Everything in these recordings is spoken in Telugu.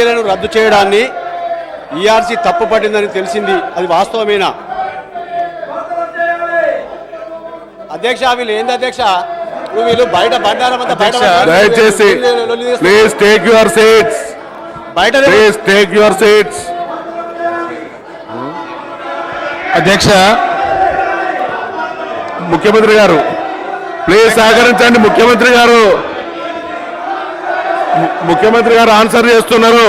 డిఏలను రద్దు చేయడాన్ని ఈఆర్సీ తప్పుపట్టిందని తెలిసింది. అది వాస్తవమేనా? అధ్యక్ష వీళ్ళు ఏంది అధ్యక్ష? వీళ్ళు బయట బండారం అంతా బయట దయచేసి ప్లీజ్ టేక్ యువర్ సీట్స్. బయట ప్లీజ్ టేక్ యువర్ సీట్స్. అధ్యక్ష ముఖ్యమంత్రి గారు ప్లీజ్ సహకరించండి. ముఖ్యమంత్రి గారు ఆన్సర్ చేస్తున్నారు.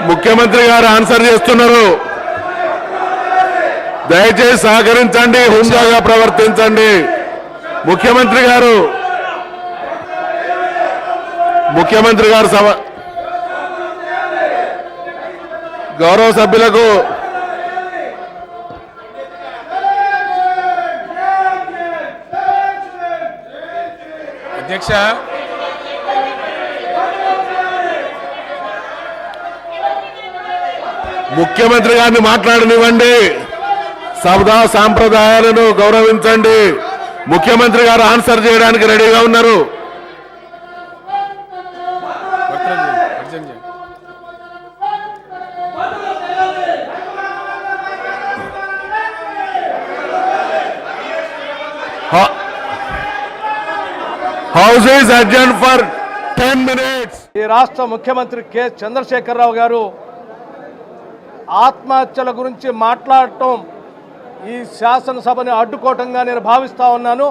ముఖ్యమంత్రి గారు ఆన్సర్ చేస్తున్నారు. దయచేసి సహకరించండి, హుందాగా ప్రవర్తించండి. ముఖ్యమంత్రి గారు సభ గౌరవ సభ్యులకు అధ్యక్ష ముఖ్యమంత్రి గారిని మాట్లాడనివ్వండి. సభా సాంప్రదాయాలను గౌరవించండి. ముఖ్యమంత్రి గారు ఆన్సర్ చేయడానికి రెడీగా ఉన్నారు. House is adjourn for 10 minutes. ఈ రాష్ట్ర ముఖ్యమంత్రి కె చంద్రశేఖరరావు గారు ఆత్మహత్యల గురించి మాట్లాడటం ఈ శాసనసభని అడ్డుకోవటంగా నేను భావిస్తా ఉన్నాను.